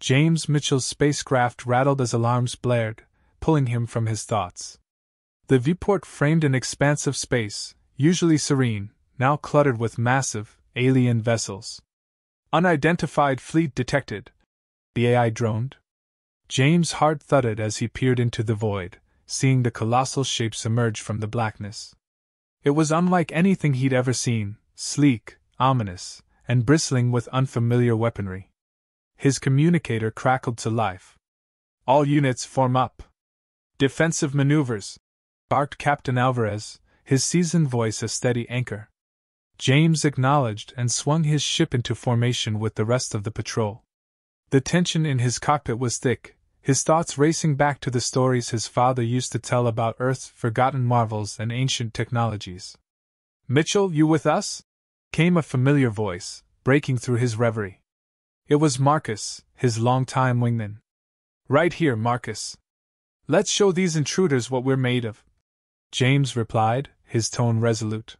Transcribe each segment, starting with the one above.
James Mitchell's spacecraft rattled as alarms blared, pulling him from his thoughts. The viewport framed an expanse of space, usually serene, now cluttered with massive, alien vessels. Unidentified fleet detected, the AI droned. James' heart thudded as he peered into the void, seeing the colossal shapes emerge from the blackness. It was unlike anything he'd ever seen, sleek, ominous, and bristling with unfamiliar weaponry. His communicator crackled to life. "All units form up. Defensive maneuvers," barked Captain Alvarez, his seasoned voice a steady anchor. James acknowledged and swung his ship into formation with the rest of the patrol. The tension in his cockpit was thick, his thoughts racing back to the stories his father used to tell about Earth's forgotten marvels and ancient technologies. "Mitchell, you with us?" came a familiar voice, breaking through his reverie. It was Marcus, his longtime wingman. "Right here, Marcus. Let's show these intruders what we're made of," James replied, his tone resolute.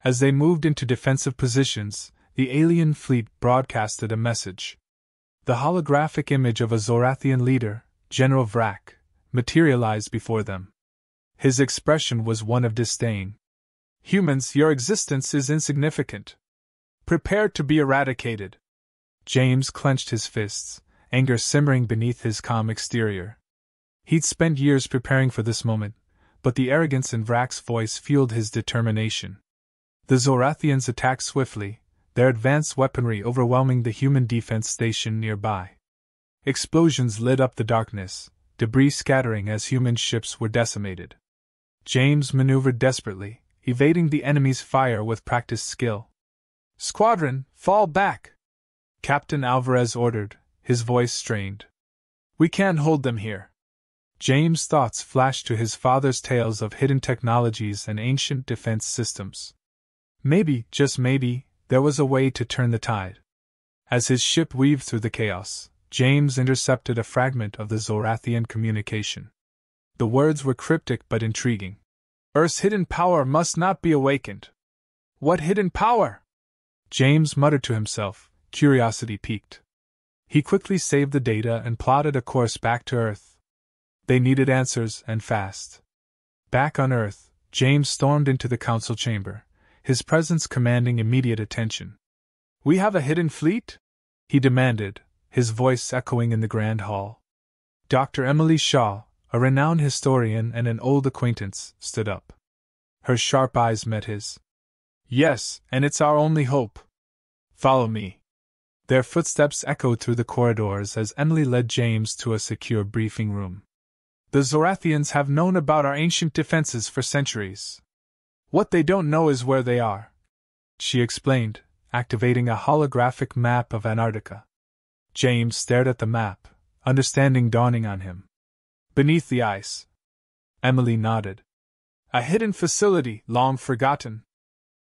As they moved into defensive positions, the alien fleet broadcasted a message. The holographic image of a Zorathian leader, General Vrak, materialized before them. His expression was one of disdain. "Humans, your existence is insignificant. Prepare to be eradicated." James clenched his fists, anger simmering beneath his calm exterior. He'd spent years preparing for this moment, but the arrogance in Vrak's voice fueled his determination. The Zorathians attacked swiftly, their advanced weaponry overwhelming the human defense station nearby. Explosions lit up the darkness, debris scattering as human ships were decimated. James maneuvered desperately, evading the enemy's fire with practiced skill. "Squadron, fall back!" Captain Alvarez ordered, his voice strained. "We can't hold them here." James' thoughts flashed to his father's tales of hidden technologies and ancient defense systems. Maybe, just maybe, there was a way to turn the tide. As his ship weaved through the chaos, James intercepted a fragment of the Zorathian communication. The words were cryptic but intriguing. "Earth's hidden power must not be awakened." "What hidden power?" James muttered to himself, curiosity piqued. He quickly saved the data and plotted a course back to Earth. They needed answers, and fast. Back on Earth, James stormed into the council chamber, his presence commanding immediate attention. "We have a hidden fleet?" he demanded, his voice echoing in the grand hall. Dr. Emily Shaw, a renowned historian and an old acquaintance, stood up. Her sharp eyes met his. "Yes, and it's our only hope. Follow me." Their footsteps echoed through the corridors as Emily led James to a secure briefing room. "The Zorathians have known about our ancient defenses for centuries. What they don't know is where they are," she explained, activating a holographic map of Antarctica. James stared at the map, understanding dawning on him. "Beneath the ice." Emily nodded. "A hidden facility, long forgotten.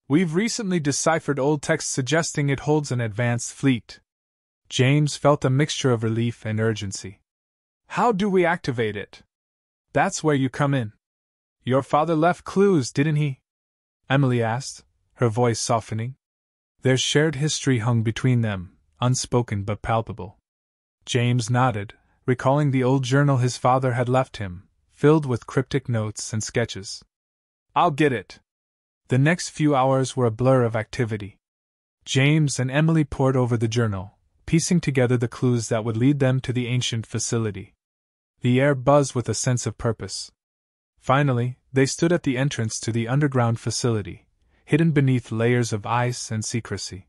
We've recently deciphered old texts suggesting it holds an advanced fleet." James felt a mixture of relief and urgency. "How do we activate it?" "That's where you come in. Your father left clues, didn't he?" Emily asked, her voice softening. Their shared history hung between them, unspoken but palpable. James nodded, recalling the old journal his father had left him, filled with cryptic notes and sketches. "I'll get it." The next few hours were a blur of activity. James and Emily pored over the journal, piecing together the clues that would lead them to the ancient facility. The air buzzed with a sense of purpose. Finally, they stood at the entrance to the underground facility, hidden beneath layers of ice and secrecy.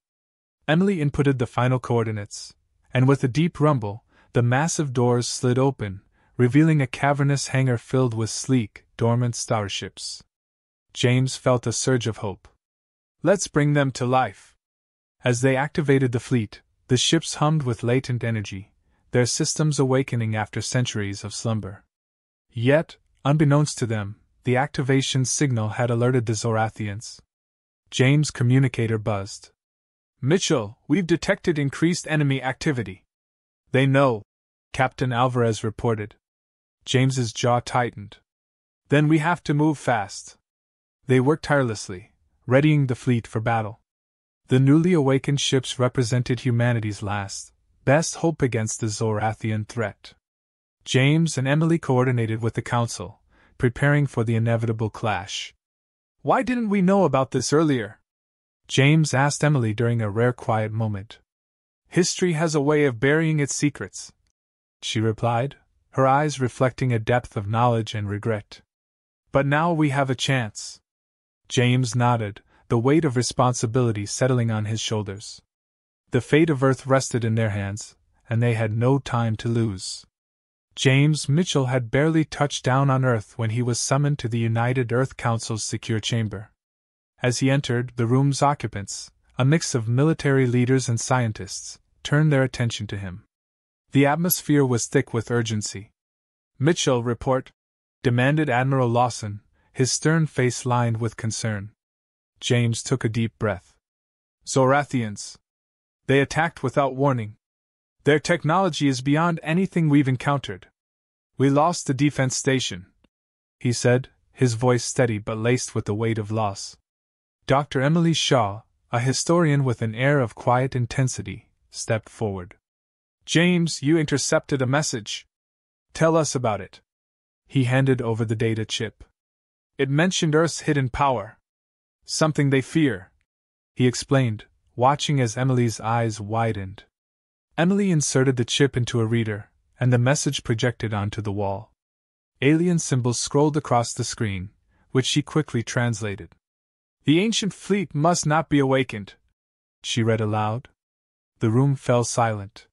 Emily inputted the final coordinates, and with a deep rumble, the massive doors slid open, revealing a cavernous hangar filled with sleek, dormant starships. James felt a surge of hope. "Let's bring them to life." As they activated the fleet, the ships hummed with latent energy, their systems awakening after centuries of slumber. Yet, unbeknownst to them, the activation signal had alerted the Zorathians. James' communicator buzzed. "Mitchell, we've detected increased enemy activity." "They know," Captain Alvarez reported. James's jaw tightened. "Then we have to move fast." They worked tirelessly, readying the fleet for battle. The newly awakened ships represented humanity's last, best hope against the Zorathian threat. James and Emily coordinated with the Council, preparing for the inevitable clash. "Why didn't we know about this earlier?" James asked Emily during a rare quiet moment. "History has a way of burying its secrets," she replied, her eyes reflecting a depth of knowledge and regret. "But now we have a chance." James nodded, the weight of responsibility settling on his shoulders. The fate of Earth rested in their hands, and they had no time to lose. James Mitchell had barely touched down on Earth when he was summoned to the United Earth Council's secure chamber. As he entered, the room's occupants, a mix of military leaders and scientists, turned their attention to him. The atmosphere was thick with urgency. "Mitchell, report," demanded Admiral Lawson, his stern face lined with concern. James took a deep breath. "Zorathians. They attacked without warning. Their technology is beyond anything we've encountered. We lost the defense station," he said, his voice steady but laced with the weight of loss. Dr. Emily Shaw, a historian with an air of quiet intensity, stepped forward. "James, you intercepted a message. Tell us about it." He handed over the data chip. "It mentioned Earth's hidden power. Something they fear," he explained, watching as Emily's eyes widened. Emily inserted the chip into a reader, and the message projected onto the wall. Alien symbols scrolled across the screen, which she quickly translated. "The ancient fleet must not be awakened," she read aloud. The room fell silent.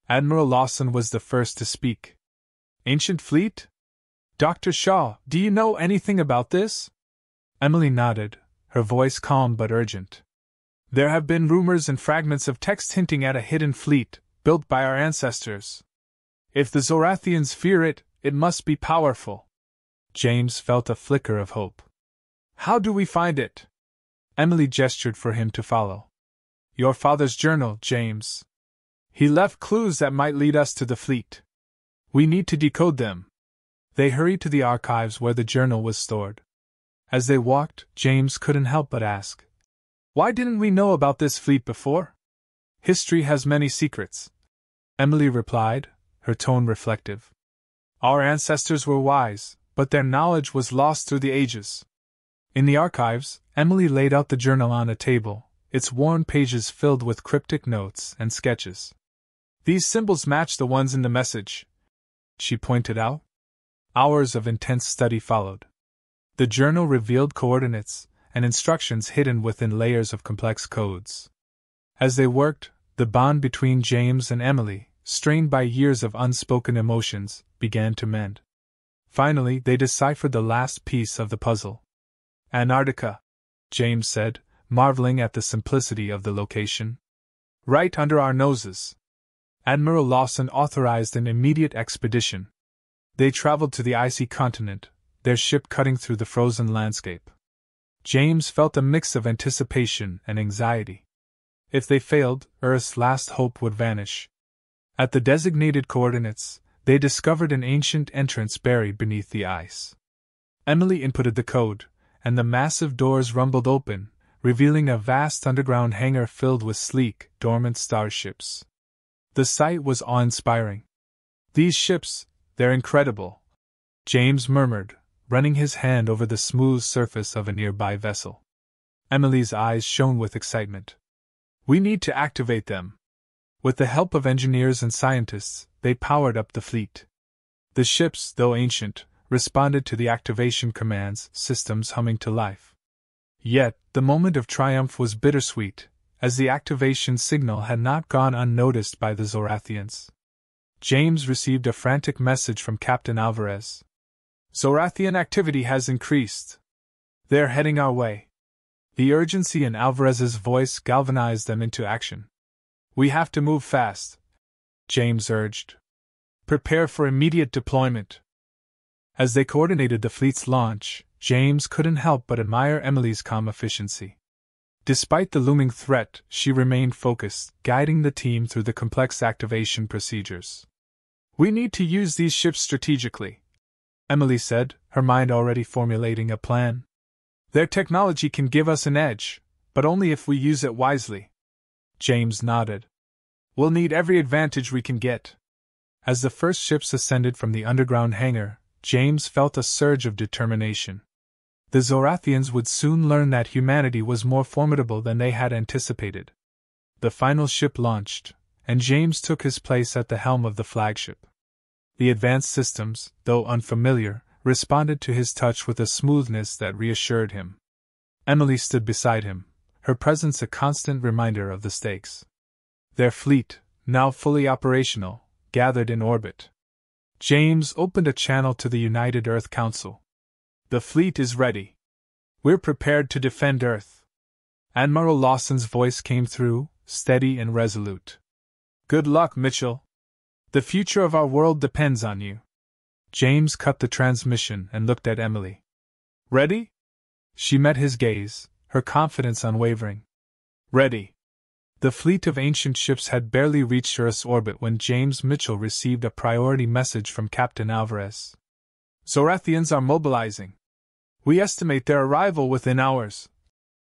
Admiral Lawson was the first to speak. "Ancient fleet? Dr. Shaw, do you know anything about this?" Emily nodded, her voice calm but urgent. "There have been rumors and fragments of text hinting at a hidden fleet, built by our ancestors. If the Zorathians fear it, it must be powerful." James felt a flicker of hope. "How do we find it?" Emily gestured for him to follow. "Your father's journal, James. He left clues that might lead us to the fleet. We need to decode them." They hurried to the archives where the journal was stored. As they walked, James couldn't help but ask, "Why didn't we know about this fleet before?" "History has many secrets," Emily replied, her tone reflective. "Our ancestors were wise, but their knowledge was lost through the ages." In the archives, Emily laid out the journal on a table, its worn pages filled with cryptic notes and sketches. "These symbols match the ones in the message," she pointed out. Hours of intense study followed. The journal revealed coordinates and instructions hidden within layers of complex codes. As they worked, the bond between James and Emily, strained by years of unspoken emotions, began to mend. Finally, they deciphered the last piece of the puzzle. "Antarctica," James said, marveling at the simplicity of the location. "Right under our noses." Admiral Lawson authorized an immediate expedition. They traveled to the icy continent, their ship cutting through the frozen landscape. James felt a mix of anticipation and anxiety. If they failed, Earth's last hope would vanish. At the designated coordinates, they discovered an ancient entrance buried beneath the ice. Emily inputted the code, and the massive doors rumbled open, revealing a vast underground hangar filled with sleek, dormant starships. The sight was awe-inspiring. "These ships, they're incredible," James murmured, running his hand over the smooth surface of a nearby vessel. Emily's eyes shone with excitement. "We need to activate them." With the help of engineers and scientists, they powered up the fleet. The ships, though ancient, responded to the activation commands, systems humming to life. Yet, the moment of triumph was bittersweet, as the activation signal had not gone unnoticed by the Zorathians. James received a frantic message from Captain Alvarez. "Zorathian activity has increased. They're heading our way." The urgency in Alvarez's voice galvanized them into action. "We have to move fast," James urged. "Prepare for immediate deployment." As they coordinated the fleet's launch, James couldn't help but admire Emily's calm efficiency. Despite the looming threat, she remained focused, guiding the team through the complex activation procedures. "We need to use these ships strategically," Emily said, her mind already formulating a plan. "Their technology can give us an edge, but only if we use it wisely." James nodded. We'll need every advantage we can get. As the first ships ascended from the underground hangar, James felt a surge of determination. The Zorathians would soon learn that humanity was more formidable than they had anticipated. The final ship launched, and James took his place at the helm of the flagship. The advanced systems, though unfamiliar, responded to his touch with a smoothness that reassured him. Emily stood beside him, her presence a constant reminder of the stakes. Their fleet, now fully operational, gathered in orbit. James opened a channel to the United Earth Council. The fleet is ready. We're prepared to defend Earth. Admiral Lawson's voice came through, steady and resolute. Good luck, Mitchell. The future of our world depends on you. James cut the transmission and looked at Emily. Ready? She met his gaze, her confidence unwavering. Ready. The fleet of ancient ships had barely reached Earth's orbit when James Mitchell received a priority message from Captain Alvarez. Zorathians are mobilizing. We estimate their arrival within hours,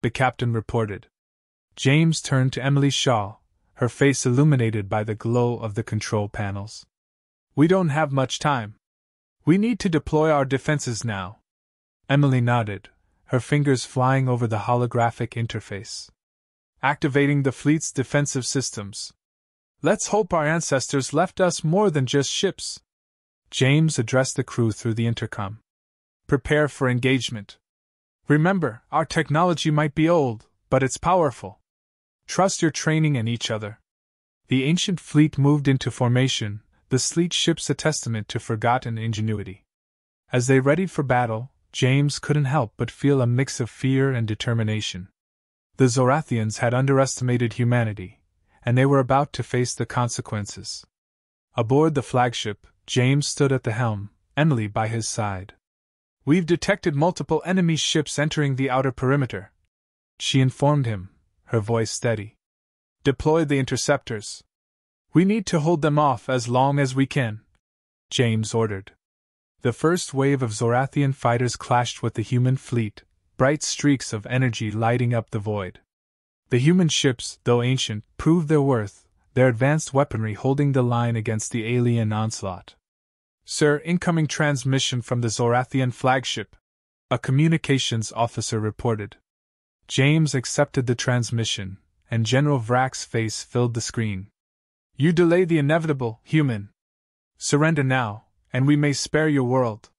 the captain reported. James turned to Emily Shaw, her face illuminated by the glow of the control panels. We don't have much time. We need to deploy our defenses now. Emily nodded, her fingers flying over the holographic interface. Activating the fleet's defensive systems. Let's hope our ancestors left us more than just ships. James addressed the crew through the intercom. Prepare for engagement. Remember, our technology might be old, but it's powerful. Trust your training and each other. The ancient fleet moved into formation, the sleek ships a testament to forgotten ingenuity. As they readied for battle, James couldn't help but feel a mix of fear and determination. The Zorathians had underestimated humanity, and they were about to face the consequences. Aboard the flagship, James stood at the helm, Emily by his side. We've detected multiple enemy ships entering the outer perimeter, she informed him, her voice steady. Deploy the interceptors. We need to hold them off as long as we can, James ordered. The first wave of Zorathian fighters clashed with the human fleet, bright streaks of energy lighting up the void. The human ships, though ancient, proved their worth, their advanced weaponry holding the line against the alien onslaught. Sir, incoming transmission from the Zorathian flagship, a communications officer reported. James accepted the transmission, and General Vrack's face filled the screen. You delay the inevitable, human. Surrender now, and we may spare your world.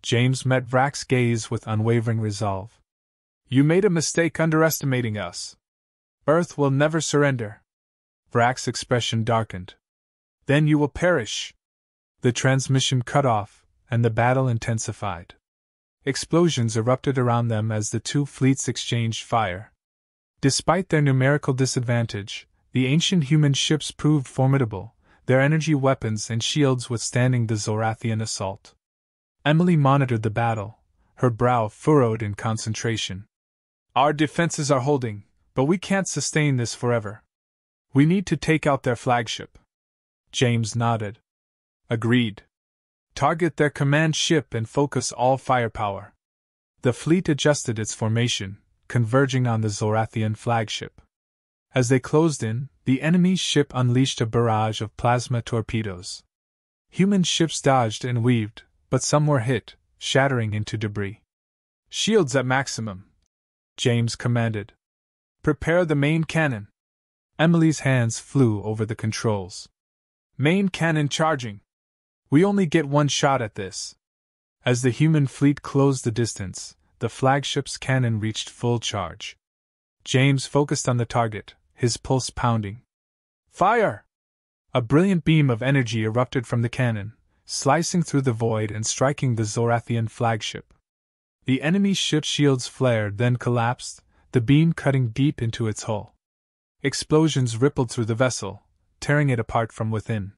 James met Vrack's gaze with unwavering resolve. You made a mistake underestimating us. Earth will never surrender. Vrack's expression darkened. Then you will perish. The transmission cut off, and the battle intensified. Explosions erupted around them as the two fleets exchanged fire. Despite their numerical disadvantage, the ancient human ships proved formidable, their energy weapons and shields withstanding the Zorathian assault. Emily monitored the battle, her brow furrowed in concentration. Our defenses are holding, but we can't sustain this forever. We need to take out their flagship. James nodded. Agreed. Target their command ship and focus all firepower. The fleet adjusted its formation, converging on the Zorathian flagship. As they closed in, the enemy's ship unleashed a barrage of plasma torpedoes. Human ships dodged and weaved, but some were hit, shattering into debris. Shields at maximum, James commanded. Prepare the main cannon. Emily's hands flew over the controls. Main cannon charging. We only get one shot at this. As the human fleet closed the distance, the flagship's cannon reached full charge. James focused on the target, his pulse pounding. Fire! A brilliant beam of energy erupted from the cannon, slicing through the void and striking the Zorathian flagship. The enemy's ship's shields flared, then collapsed, the beam cutting deep into its hull. Explosions rippled through the vessel, tearing it apart from within.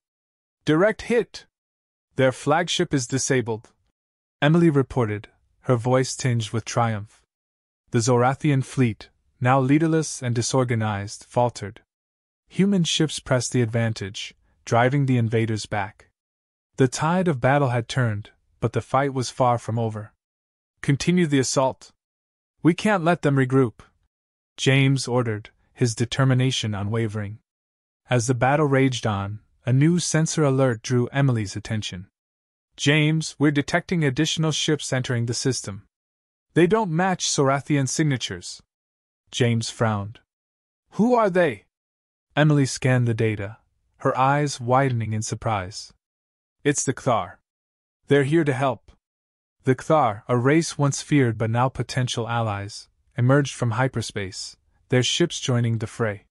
Direct hit! Their flagship is disabled, Emily reported, her voice tinged with triumph. The Zorathian fleet, now leaderless and disorganized, faltered. Human ships pressed the advantage, driving the invaders back. The tide of battle had turned, but the fight was far from over. Continue the assault. We can't let them regroup, James ordered, his determination unwavering. As the battle raged on, a new sensor alert drew Emily's attention. James, we're detecting additional ships entering the system. They don't match Sorathian signatures. James frowned. Who are they? Emily scanned the data, her eyes widening in surprise. It's the Kthar. They're here to help. The Kthar, a race once feared but now potential allies, emerged from hyperspace, their ships joining the fray.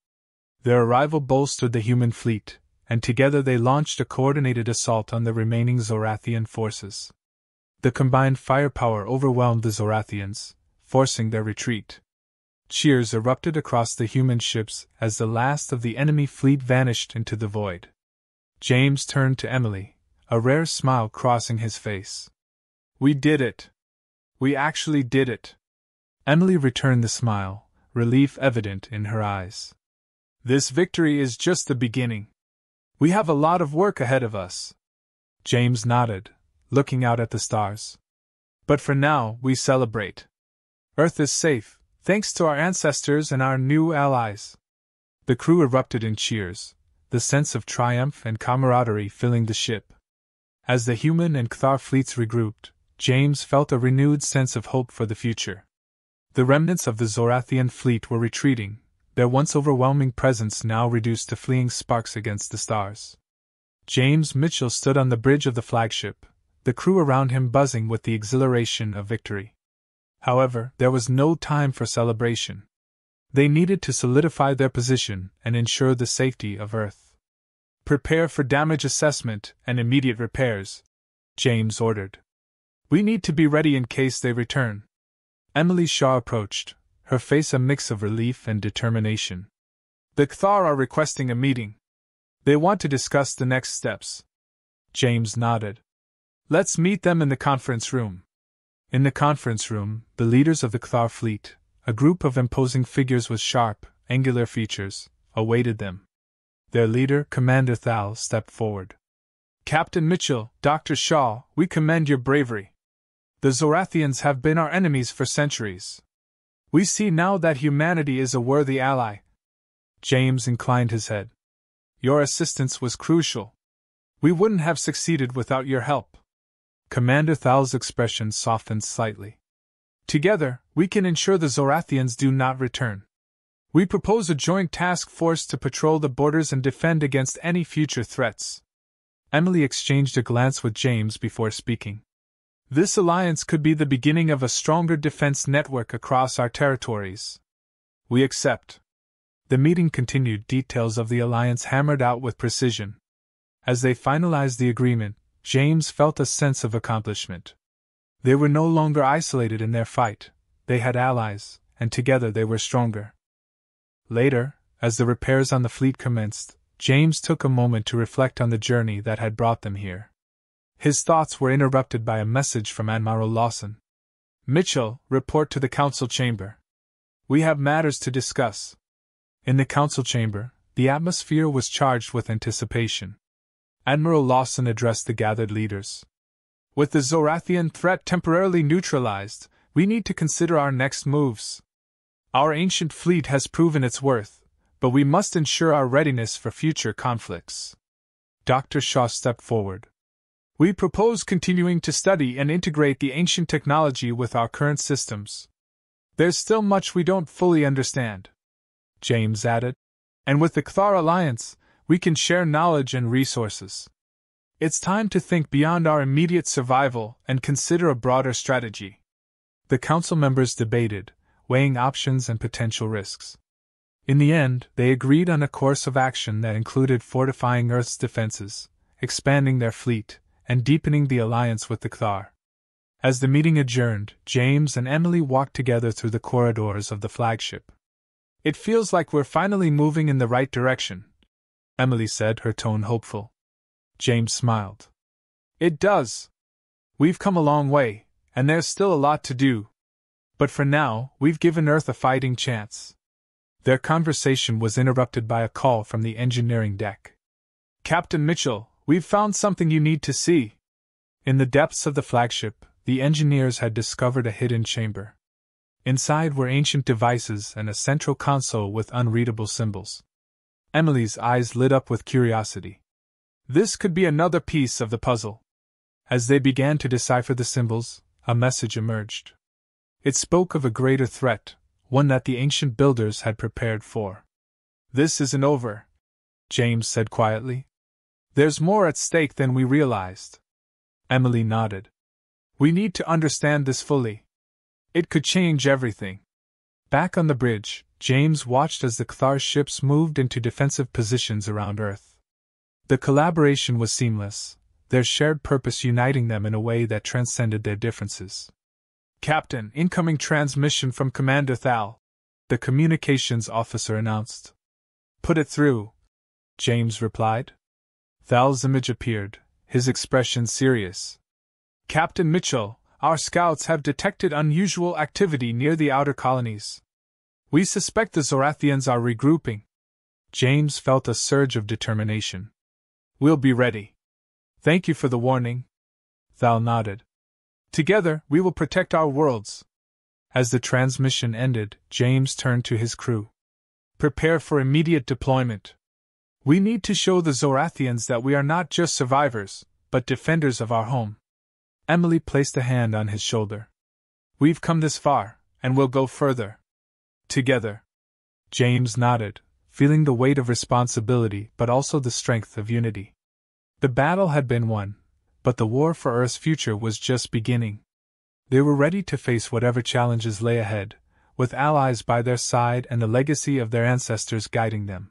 Their arrival bolstered the human fleet, and together they launched a coordinated assault on the remaining Zorathian forces. The combined firepower overwhelmed the Zorathians, forcing their retreat. Cheers erupted across the human ships as the last of the enemy fleet vanished into the void. James turned to Emily, a rare smile crossing his face. We did it. We actually did it. Emily returned the smile, relief evident in her eyes. This victory is just the beginning. We have a lot of work ahead of us. James nodded, looking out at the stars. But for now, we celebrate. Earth is safe, thanks to our ancestors and our new allies. The crew erupted in cheers, the sense of triumph and camaraderie filling the ship. As the human and Kthar fleets regrouped, James felt a renewed sense of hope for the future. The remnants of the Zorathian fleet were retreating, their once overwhelming presence now reduced to fleeing sparks against the stars. James Mitchell stood on the bridge of the flagship, the crew around him buzzing with the exhilaration of victory. However, there was no time for celebration. They needed to solidify their position and ensure the safety of Earth. Prepare for damage assessment and immediate repairs, James ordered. We need to be ready in case they return. Emily Shaw approached, her face a mix of relief and determination. The Kthar are requesting a meeting. They want to discuss the next steps. James nodded. Let's meet them in the conference room. In the conference room, the leaders of the Kthar fleet, a group of imposing figures with sharp, angular features, awaited them. Their leader, Commander Thal, stepped forward. Captain Mitchell, Dr. Shaw, we commend your bravery. The Zorathians have been our enemies for centuries. We see now that humanity is a worthy ally. James inclined his head. Your assistance was crucial. We wouldn't have succeeded without your help. Commander Thal's expression softened slightly. Together, we can ensure the Zorathians do not return. We propose a joint task force to patrol the borders and defend against any future threats. Emily exchanged a glance with James before speaking. This alliance could be the beginning of a stronger defense network across our territories. We accept. The meeting continued, details of the alliance hammered out with precision. As they finalized the agreement, James felt a sense of accomplishment. They were no longer isolated in their fight, they had allies, and together they were stronger. Later, as the repairs on the fleet commenced, James took a moment to reflect on the journey that had brought them here. His thoughts were interrupted by a message from Admiral Lawson. Mitchell, report to the council chamber. We have matters to discuss. In the council chamber, the atmosphere was charged with anticipation. Admiral Lawson addressed the gathered leaders. With the Zorathian threat temporarily neutralized, we need to consider our next moves. Our ancient fleet has proven its worth, but we must ensure our readiness for future conflicts. Dr. Shaw stepped forward. We propose continuing to study and integrate the ancient technology with our current systems. There's still much we don't fully understand, James added, and with the Kthar Alliance, we can share knowledge and resources. It's time to think beyond our immediate survival and consider a broader strategy. The council members debated, weighing options and potential risks. In the end, they agreed on a course of action that included fortifying Earth's defenses, expanding their fleet, and deepening the alliance with the Kthar. As the meeting adjourned, James and Emily walked together through the corridors of the flagship. It feels like we're finally moving in the right direction, Emily said, her tone hopeful. James smiled. It does. We've come a long way, and there's still a lot to do. But for now, we've given Earth a fighting chance. Their conversation was interrupted by a call from the engineering deck. Captain Mitchell, we've found something you need to see. In the depths of the flagship, the engineers had discovered a hidden chamber. Inside were ancient devices and a central console with unreadable symbols. Emily's eyes lit up with curiosity. This could be another piece of the puzzle. As they began to decipher the symbols, a message emerged. It spoke of a greater threat, one that the ancient builders had prepared for. "This isn't over," James said quietly. "There's more at stake than we realized." Emily nodded. "We need to understand this fully. It could change everything." Back on the bridge, James watched as the Cthar ships moved into defensive positions around Earth. The collaboration was seamless, their shared purpose uniting them in a way that transcended their differences. "Captain, incoming transmission from Commander Thal," the communications officer announced. "Put it through," James replied. Thal's image appeared, his expression serious. "Captain Mitchell, our scouts have detected unusual activity near the outer colonies. We suspect the Zorathians are regrouping." James felt a surge of determination. "We'll be ready." "Thank you for the warning." Thal nodded. "Together, we will protect our worlds." As the transmission ended, James turned to his crew. "Prepare for immediate deployment. We need to show the Zorathians that we are not just survivors, but defenders of our home." Emily placed a hand on his shoulder. "We've come this far, and we'll go further. Together." James nodded, feeling the weight of responsibility but also the strength of unity. The battle had been won, but the war for Earth's future was just beginning. They were ready to face whatever challenges lay ahead, with allies by their side and the legacy of their ancestors guiding them.